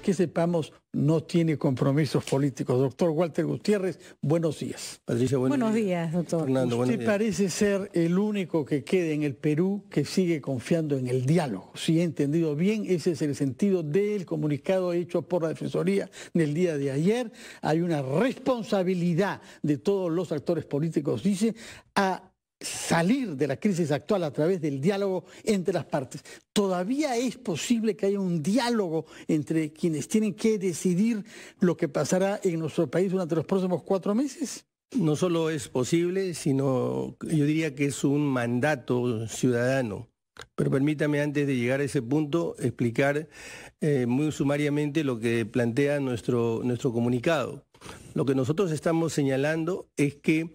que sepamos, no tiene compromisos políticos. Doctor Walter Gutiérrez, buenos días. Patricia, buenos días, doctor. Fernando, Usted parece ser el único que queda en el Perú que sigue confiando en el diálogo. Si he entendido bien, ese es el sentido del comunicado hecho por la Defensoría del día de ayer. Hay una responsabilidad de todos los actores políticos, dice, a salir de la crisis actual a través del diálogo entre las partes. ¿Todavía es posible que haya un diálogo entre quienes tienen que decidir lo que pasará en nuestro país durante los próximos 4 meses? No solo es posible, sino yo diría que es un mandato ciudadano. Pero permítame, antes de llegar a ese punto, explicar muy sumariamente lo que plantea nuestro comunicado. Lo que nosotros estamos señalando es que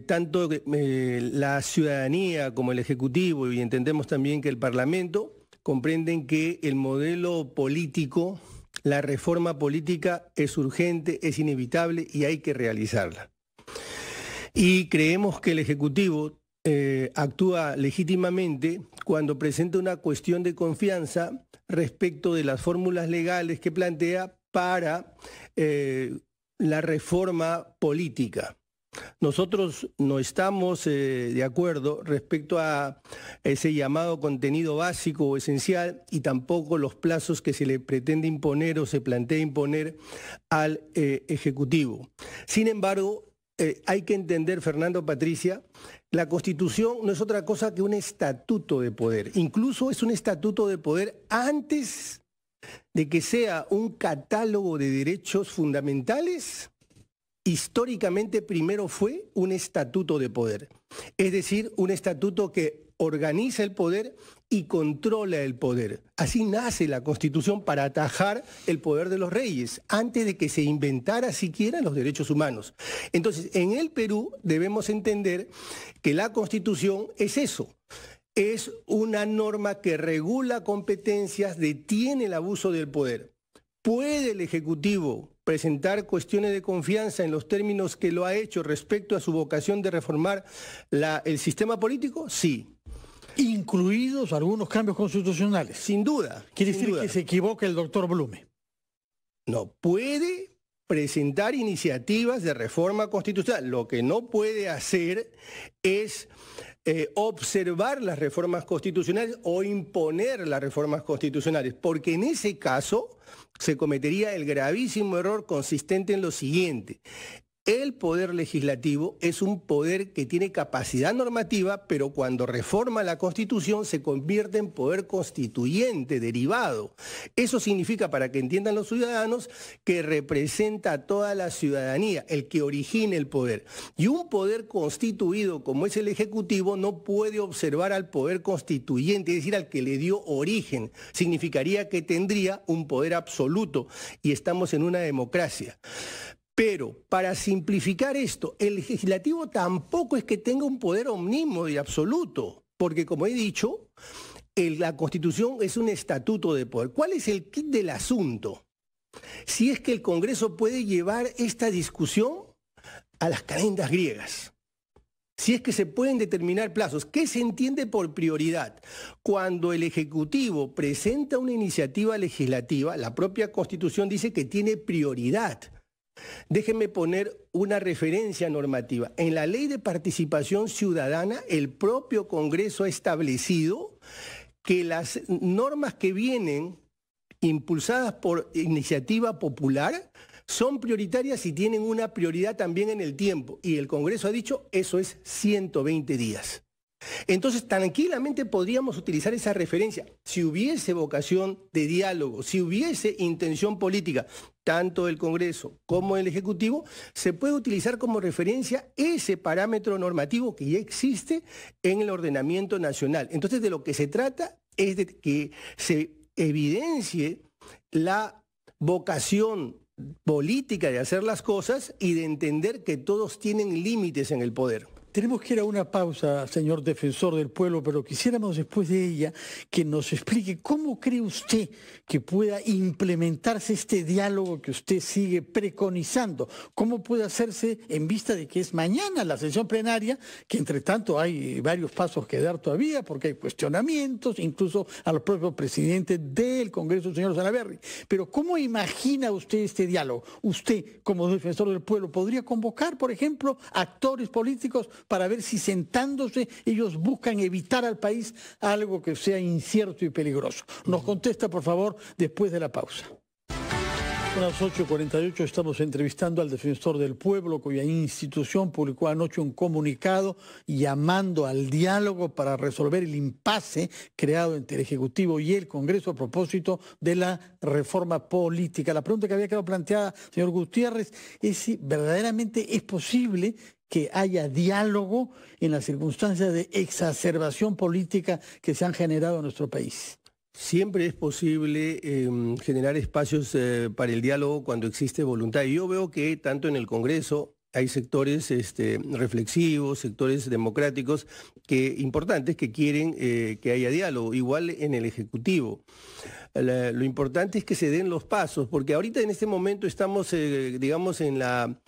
tanto la ciudadanía como el Ejecutivo, y entendemos también que el Parlamento, comprenden que el modelo político, la reforma política es urgente, es inevitable y hay que realizarla. Y creemos que el Ejecutivo actúa legítimamente cuando presenta una cuestión de confianza respecto de las fórmulas legales que plantea para la reforma política. Nosotros no estamos de acuerdo respecto a ese llamado contenido básico o esencial y tampoco los plazos que se le pretende imponer o se plantea imponer al Ejecutivo. Sin embargo, hay que entender, Fernando, Patricia, la Constitución no es otra cosa que un estatuto de poder. Incluso es un estatuto de poder antes de que sea un catálogo de derechos fundamentales. Históricamente primero fue un estatuto de poder, es decir, un estatuto que organiza el poder y controla el poder. Así nace la Constitución para atajar el poder de los reyes, antes de que se inventara siquiera los derechos humanos. Entonces, en el Perú debemos entender que la Constitución es eso. Es una norma que regula competencias, detiene el abuso del poder. ¿Puede el Ejecutivo presentar cuestiones de confianza en los términos que lo ha hecho respecto a su vocación de reformar el sistema político? Sí. ¿Incluidos algunos cambios constitucionales? Sin duda. ¿Quiere decir que se equivoca el doctor Blume? No, puede presentar iniciativas de reforma constitucional. Lo que no puede hacer es observar las reformas constitucionales o imponer las reformas constitucionales, porque en ese caso se cometería el gravísimo error consistente en lo siguiente. El poder legislativo es un poder que tiene capacidad normativa, pero cuando reforma la Constitución se convierte en poder constituyente, derivado. Eso significa, para que entiendan los ciudadanos, que representa a toda la ciudadanía, el que origina el poder. Y un poder constituido como es el Ejecutivo no puede observar al poder constituyente, es decir, al que le dio origen. Significaría que tendría un poder absoluto y estamos en una democracia. Pero para simplificar esto, el legislativo tampoco es que tenga un poder omnímodo y absoluto, porque como he dicho, la Constitución es un estatuto de poder. ¿Cuál es el quid del asunto? Si es que el Congreso puede llevar esta discusión a las calendas griegas. Si es que se pueden determinar plazos. ¿Qué se entiende por prioridad? Cuando el Ejecutivo presenta una iniciativa legislativa, la propia Constitución dice que tiene prioridad. Déjenme poner una referencia normativa. En la Ley de Participación Ciudadana, el propio Congreso ha establecido que las normas que vienen impulsadas por iniciativa popular son prioritarias y tienen una prioridad también en el tiempo. Y el Congreso ha dicho, eso es 120 días. Entonces, tranquilamente podríamos utilizar esa referencia. Si hubiese vocación de diálogo, si hubiese intención política, tanto el Congreso como el Ejecutivo, se puede utilizar como referencia ese parámetro normativo que ya existe en el ordenamiento nacional. Entonces, de lo que se trata es de que se evidencie la vocación política de hacer las cosas y de entender que todos tienen límites en el poder. Tenemos que ir a una pausa, señor defensor del pueblo, pero quisiéramos después de ella que nos explique cómo cree usted que pueda implementarse este diálogo que usted sigue preconizando. ¿Cómo puede hacerse en vista de que es mañana la sesión plenaria, que entre tanto hay varios pasos que dar todavía, porque hay cuestionamientos, incluso al propio presidente del Congreso, el señor Salaverry? Pero ¿cómo imagina usted este diálogo? Usted, como defensor del pueblo, ¿podría convocar, por ejemplo, actores políticos para ver si sentándose ellos buscan evitar al país algo que sea incierto y peligroso? Nos contesta, por favor, después de la pausa. A las 8:48 estamos entrevistando al defensor del pueblo, cuya institución publicó anoche un comunicado llamando al diálogo para resolver el impasse creado entre el Ejecutivo y el Congreso a propósito de la reforma política. La pregunta que había quedado planteada, señor Gutiérrez, es si verdaderamente es posible que haya diálogo en las circunstancias de exacerbación política que se han generado en nuestro país. Siempre es posible generar espacios para el diálogo cuando existe voluntad. Y yo veo que tanto en el Congreso hay sectores reflexivos, sectores democráticos importantes que quieren que haya diálogo, igual en el Ejecutivo. Lo importante es que se den los pasos, porque ahorita en este momento estamos, digamos, en la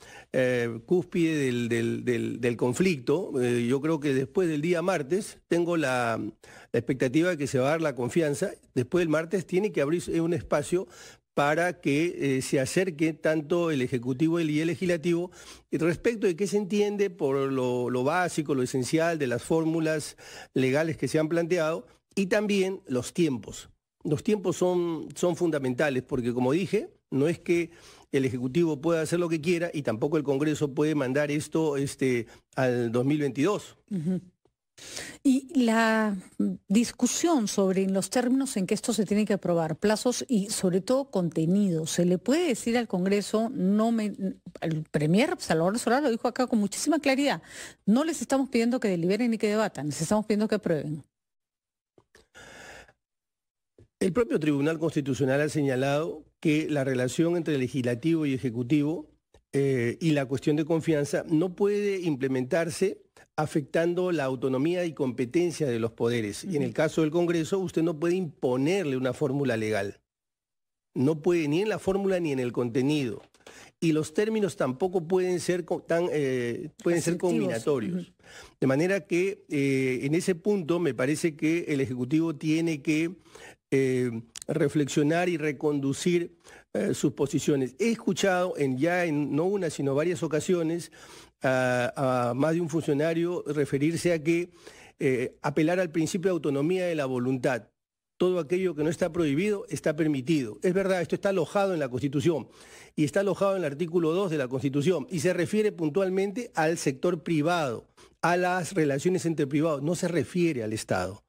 cúspide del conflicto. Yo creo que después del día martes tengo la expectativa de que se va a dar la confianza. Después del martes tiene que abrirse un espacio para que se acerque tanto el Ejecutivo y el Legislativo respecto de qué se entiende por lo básico, lo esencial de las fórmulas legales que se han planteado, y también los tiempos. Los tiempos son fundamentales porque, como dije, no es que el Ejecutivo pueda hacer lo que quiera y tampoco el Congreso puede mandar esto al 2022. Uh-huh. Y la discusión sobre los términos en que esto se tiene que aprobar, plazos y sobre todo contenido, ¿se le puede decir al Congreso, el premier Salvador Solá lo dijo acá con muchísima claridad, no les estamos pidiendo que deliberen ni que debatan, les estamos pidiendo que aprueben? El propio Tribunal Constitucional ha señalado que la relación entre Legislativo y Ejecutivo y la cuestión de confianza no puede implementarse afectando la autonomía y competencia de los poderes. Y en el caso del Congreso, usted no puede imponerle una fórmula legal. No puede ni en la fórmula ni en el contenido. Y los términos tampoco pueden ser combinatorios. De manera que en ese punto me parece que el Ejecutivo tiene que reflexionar y reconducir sus posiciones. He escuchado no una, sino varias ocasiones a más de un funcionario referirse a que apelar al principio de autonomía de la voluntad. Todo aquello que no está prohibido está permitido. Es verdad, esto está alojado en la Constitución y está alojado en el artículo 2 de la Constitución y se refiere puntualmente al sector privado, a las relaciones entre privados, no se refiere al Estado.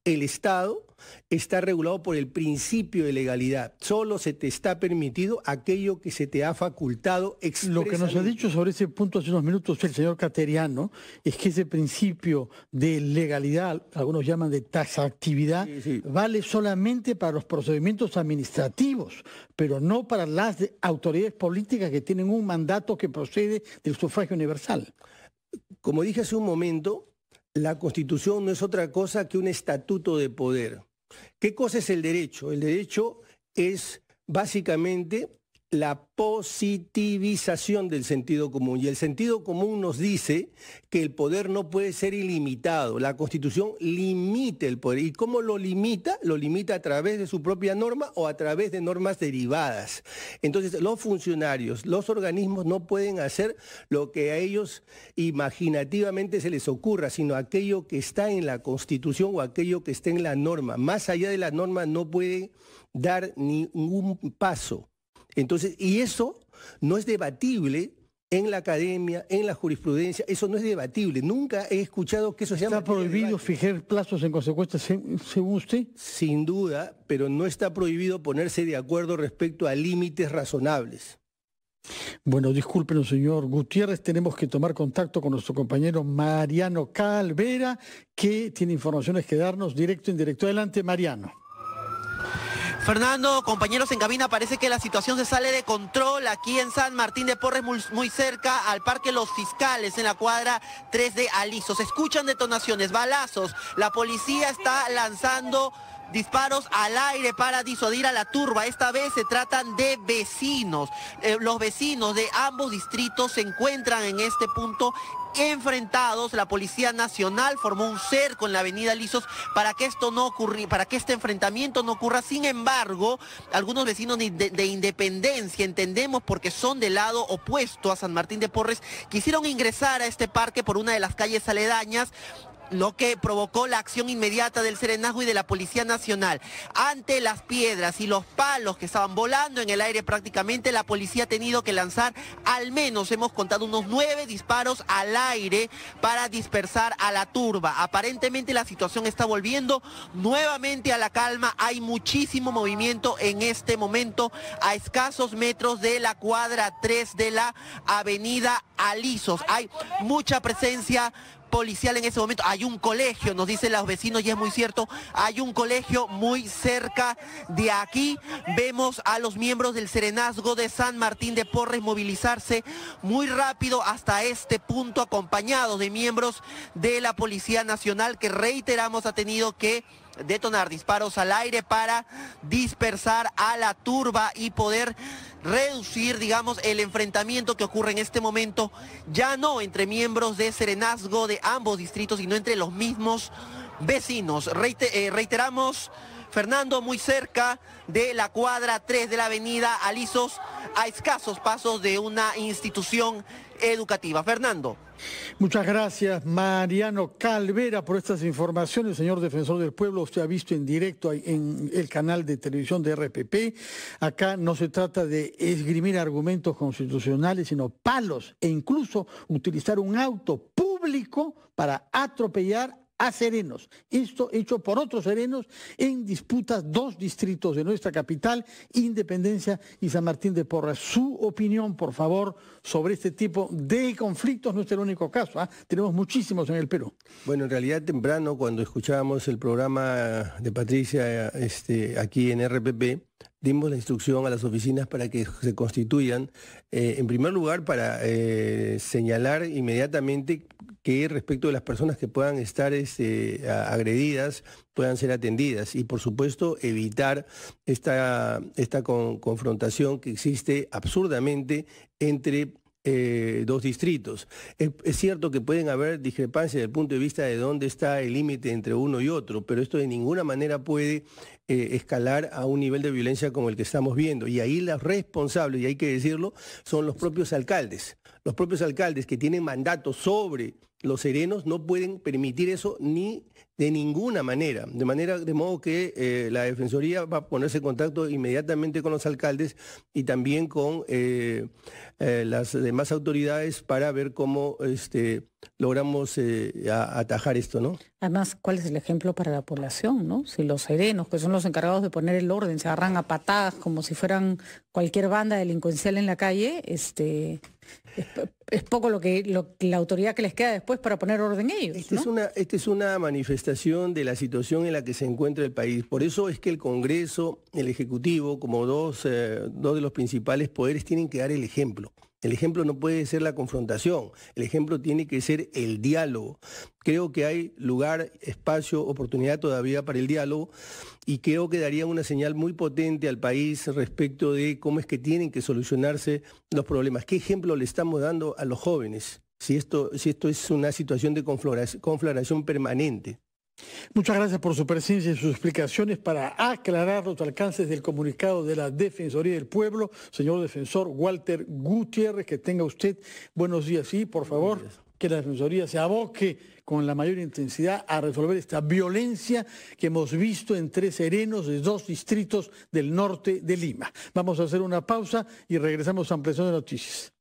El Estado está regulado por el principio de legalidad. Solo se te está permitido aquello que se te ha facultado expresamente. Lo que nos ha dicho sobre ese punto hace unos minutos el señor Cateriano es que ese principio de legalidad, algunos llaman de taxatividad, vale solamente para los procedimientos administrativos, pero no para las autoridades políticas que tienen un mandato que procede del sufragio universal. Como dije hace un momento, la Constitución no es otra cosa que un estatuto de poder. ¿Qué cosa es el derecho? El derecho es básicamente la positivización del sentido común. Y el sentido común nos dice que el poder no puede ser ilimitado. La Constitución limita el poder. ¿Y cómo lo limita? Lo limita a través de su propia norma o a través de normas derivadas. Entonces, los funcionarios, los organismos no pueden hacer lo que a ellos imaginativamente se les ocurra, sino aquello que está en la Constitución o aquello que está en la norma. Más allá de la norma no pueden dar ningún paso. Entonces, y eso no es debatible en la academia, en la jurisprudencia, eso no es debatible. Nunca he escuchado que eso sea... ¿Está prohibido fijar plazos en consecuencia según usted? Sin duda, pero no está prohibido ponerse de acuerdo respecto a límites razonables. Bueno, discúlpenos, señor Gutiérrez, tenemos que tomar contacto con nuestro compañero Mariano Calvera, que tiene informaciones que darnos directo e indirecto. Adelante, Mariano. Fernando, compañeros en cabina, parece que la situación se sale de control aquí en San Martín de Porres, muy cerca al Parque Los Fiscales, en la cuadra 3 de Aliso. Se escuchan detonaciones, balazos. La policía está lanzando disparos al aire para disuadir a la turba. Esta vez se tratan de vecinos. Los vecinos de ambos distritos se encuentran en este punto enfrentados. La Policía Nacional formó un cerco en la avenida Alisos para que esto no ocurra, para que este enfrentamiento no ocurra. Sin embargo, algunos vecinos de Independencia, entendemos porque son del lado opuesto a San Martín de Porres, quisieron ingresar a este parque por una de las calles aledañas, lo que provocó la acción inmediata del Serenazgo y de la Policía Nacional. Ante las piedras y los palos que estaban volando en el aire prácticamente, la policía ha tenido que lanzar al menos, hemos contado, unos 9 disparos al aire para dispersar a la turba. Aparentemente la situación está volviendo nuevamente a la calma. Hay muchísimo movimiento en este momento a escasos metros de la cuadra 3 de la avenida Alisos. Hay mucha presencia policial en ese momento. Hay un colegio, nos dicen los vecinos, y es muy cierto, hay un colegio muy cerca de aquí. Vemos a los miembros del Serenazgo de San Martín de Porres movilizarse muy rápido hasta este punto, acompañados de miembros de la Policía Nacional, que reiteramos ha tenido que detonar disparos al aire para dispersar a la turba y poder reducir, digamos, el enfrentamiento que ocurre en este momento, ya no entre miembros de Serenazgo de ambos distritos, sino entre los mismos vecinos. Reiteramos, Fernando, muy cerca de la cuadra 3 de la avenida Alisos, a escasos pasos de una institución educativa. Fernando. Muchas gracias, Mariano Calvera, por estas informaciones. Señor defensor del pueblo, usted ha visto en directo en el canal de televisión de RPP. Acá no se trata de esgrimir argumentos constitucionales, sino palos, e incluso utilizar un auto público para atropellar a serenos. Esto hecho por otros serenos en disputas 2 distritos de nuestra capital, Independencia y San Martín de Porres. Su opinión, por favor, sobre este tipo de conflictos. No es el único caso, tenemos muchísimos en el Perú. Bueno, en realidad temprano, cuando escuchábamos el programa de Patricia aquí en RPP, dimos la instrucción a las oficinas para que se constituyan, en primer lugar, para señalar inmediatamente que respecto de las personas que puedan estar agredidas, puedan ser atendidas, y por supuesto evitar esta confrontación que existe absurdamente entre 2 distritos. Es cierto que pueden haber discrepancias desde el punto de vista de dónde está el límite entre uno y otro, pero esto de ninguna manera puede escalar a un nivel de violencia como el que estamos viendo. Y ahí los responsables, y hay que decirlo, son los propios alcaldes. Los propios alcaldes que tienen mandato sobre los serenos no pueden permitir eso ni de ninguna manera. De modo que la Defensoría va a ponerse en contacto inmediatamente con los alcaldes y también con las demás autoridades para ver cómo logramos atajar esto, ¿no? Además, ¿cuál es el ejemplo para la población, no? Si los serenos, que son los encargados de poner el orden, se agarran a patadas como si fueran cualquier banda delincuencial en la calle, es poco lo que la autoridad que les queda después para poner orden ellos, ¿no? Esta es una manifestación de la situación en la que se encuentra el país. Por eso es que el Congreso, el Ejecutivo, como dos de los principales poderes, tienen que dar el ejemplo. El ejemplo no puede ser la confrontación, el ejemplo tiene que ser el diálogo. Creo que hay lugar, espacio, oportunidad todavía para el diálogo, y creo que daría una señal muy potente al país respecto de cómo es que tienen que solucionarse los problemas. ¿Qué ejemplo le estamos dando a los jóvenes si esto es una situación de conflagración permanente? Muchas gracias por su presencia y sus explicaciones para aclarar los alcances del comunicado de la Defensoría del Pueblo. Señor defensor Walter Gutiérrez, que tenga usted buenos días. Y, por favor, que la Defensoría se aboque con la mayor intensidad a resolver esta violencia que hemos visto entre serenos de 2 distritos del norte de Lima. Vamos a hacer una pausa y regresamos a Ampliación de Noticias.